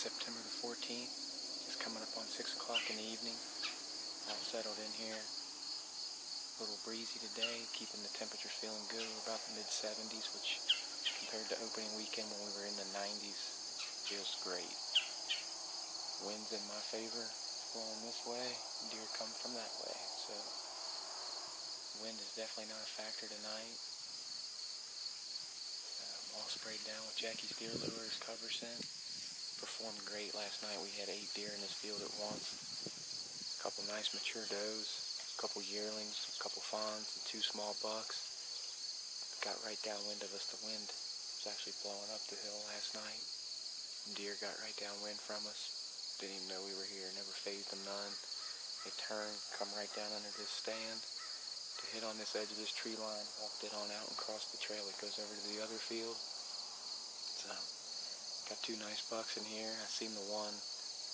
September the 14th. It's coming up on 6 o'clock in the evening. All settled in here. A little breezy today, keeping the temperature feeling good. We're about the mid-70s, which compared to opening weekend when we were in the 90s, feels great. Wind's in my favor, blowing this way. Deer come from that way, so wind is definitely not a factor tonight. All sprayed down with Jackie's deer lures, cover scent. Performed great last night. We had 8 deer in this field at once. A couple nice mature does, a couple yearlings, a couple fawns, and 2 small bucks. Got right downwind of us. The wind was actually blowing up the hill last night. Deer got right downwind from us. Didn't even know we were here. Never phased them none. They turned, come right down under this stand to hit on this edge of this tree line. Walked it on out and crossed the trail. It goes over to the other field. So, got 2 nice bucks in here. I seen the one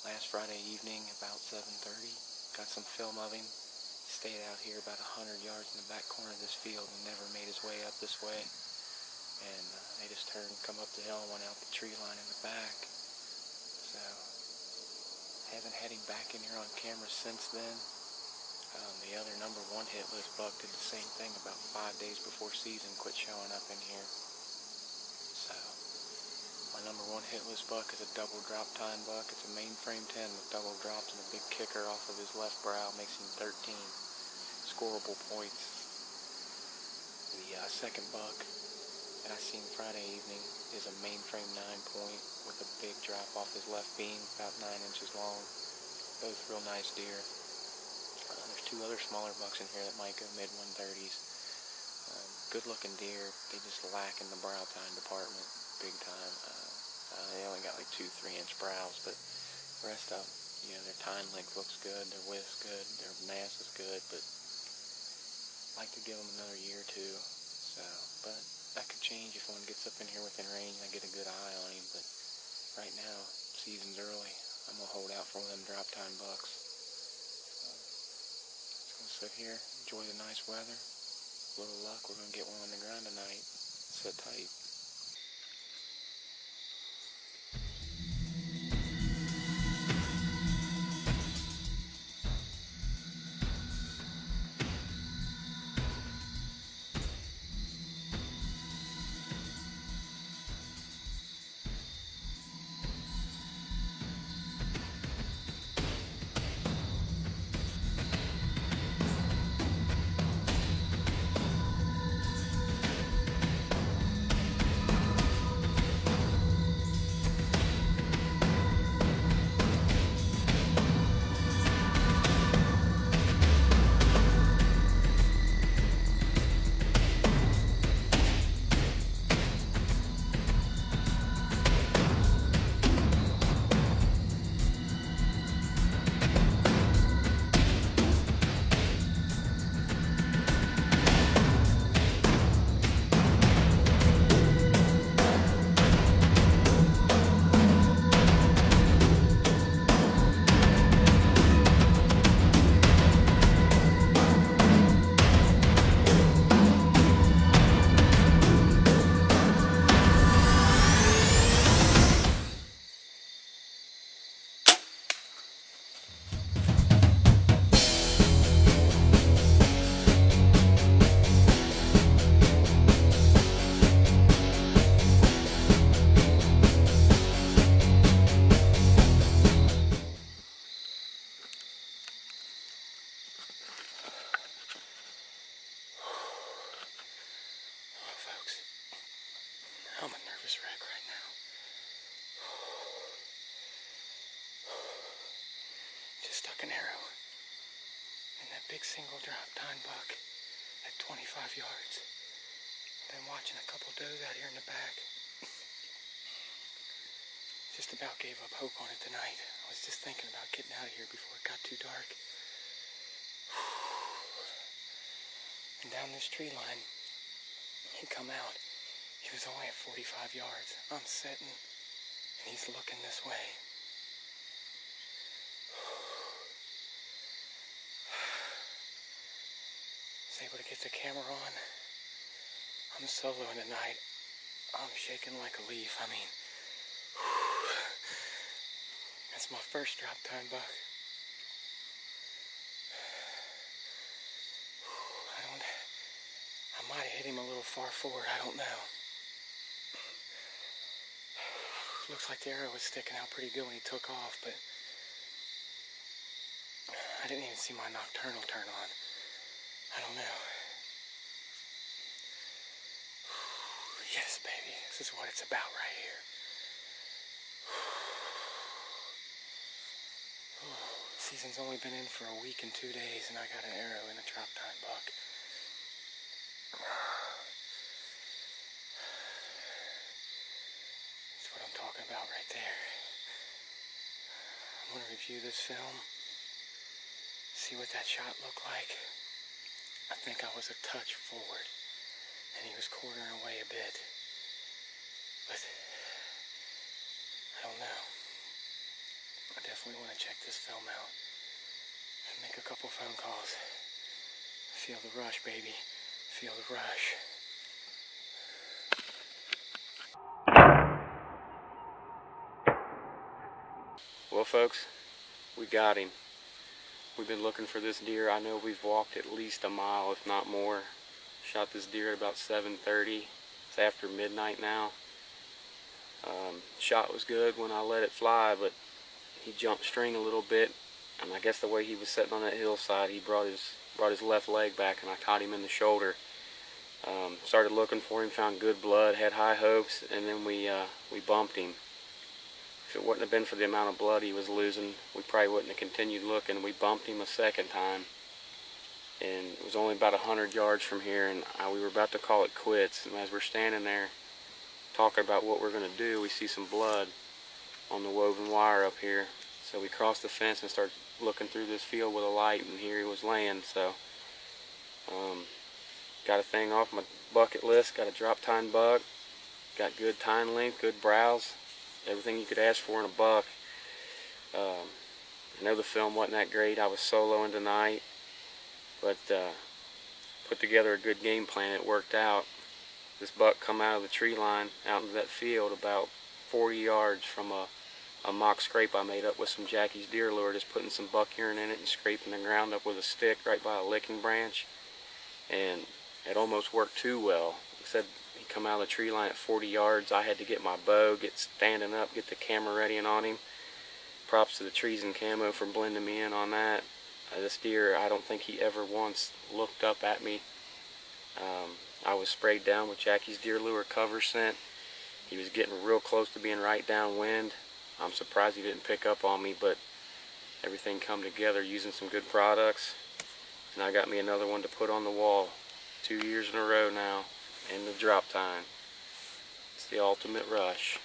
last Friday evening about 7:30. Got some film of him. Stayed out here about 100 yards in the back corner of this field and never made his way up this way. And they just turned, come up the hill and went out the tree line in the back. So, haven't had him back in here on camera since then. The other number 1 hit list buck did the same thing about 5 days before season, quit showing up in here. So, my number 1 hit list buck is a double drop Tine buck. It's a mainframe 10 with double drops and a big kicker off of his left brow, makes him 13 scoreable points. The second buck that I seen Friday evening is a mainframe 9-point with a big drop off his left beam, about 9 inches long. Both real nice deer. There's 2 other smaller bucks in here that might go mid-130s. Good looking deer. They just lack in the brow tine department big time. They only got like 2-3 inch brows, but the rest of them, you know, their tine length looks good, their width's good, their mass is good, but I'd like to give them another year or 2. So, but that could change if one gets up in here within range and I get a good eye on him. But right now, season's early. I'm gonna hold out for one of them drop tine bucks. Just gonna sit here, enjoy the nice weather. A little luck, we're gonna get one on the ground tonight. Sit tight. I'm a nervous wreck right now. Just stuck an arrow in that big single drop Tine buck at 25 yards. Been watching a couple does out here in the back. Just about gave up hope on it tonight. I was just thinking about getting out of here before it got too dark. And down this tree line, he come out. He was only at 45 yards. I'm sitting, and he's looking this way. Was able to get the camera on. I'm soloing tonight. I'm shaking like a leaf. I mean, That's my first drop tine buck. I might have hit him a little far forward, I don't know. Looks like the arrow was sticking out pretty good when he took off, but I didn't even see my nocturnal turn on. I don't know. Yes, baby, this is what it's about right here. Season's only been in for a week and 2 days, and I got an arrow in a drop tine buck. That's what I'm talking about right there. I'm going to review this film, see what that shot looked like. I think I was a touch forward, and he was quartering away a bit. But I don't know. I definitely want to check this film out and make a couple phone calls. Feel the rush, baby. Feel the rush. Well, folks, we got him. We've been looking for this deer. I know we've walked at least a mile, if not more. Shot this deer at about 7:30. It's after midnight now. Shot was good when I let it fly, but he jumped string a little bit, and I guess the way he was sitting on that hillside, he brought his left leg back, and I caught him in the shoulder. Started looking for him, found good blood, had high hopes, and then we bumped him. If it wouldn't have been for the amount of blood he was losing, we probably wouldn't have continued looking. We bumped him a second time, and it was only about 100 yards from here, and we were about to call it quits. And as we're standing there talking about what we're going to do, we see some blood on the woven wire up here. So we crossed the fence and started looking through this field with a light, and here he was laying. So got a thing off my bucket list, got a drop tine buck, got good tine length, good brows, everything you could ask for in a buck. I know the film wasn't that great. I was soloing tonight, but put together a good game plan. It worked out. This buck come out of the tree line out into that field about 40 yards from a mock scrape I made up with some Jackie's deer lure, just putting some buck urine in it and scraping the ground up with a stick right by a licking branch. And it almost worked too well. He said he come out of the tree line at 40 yards. I had to get my bow, get standing up, get the camera ready and on him. Props to the trees and camo for blending me in on that. This deer, I don't think he ever once looked up at me. I was sprayed down with Jackie's deer lure cover scent. He was getting real close to being right downwind. I'm surprised he didn't pick up on me, but everything come together using some good products. And I got me another one to put on the wall. 2 years in a row now in the drop tine. It's the ultimate rush.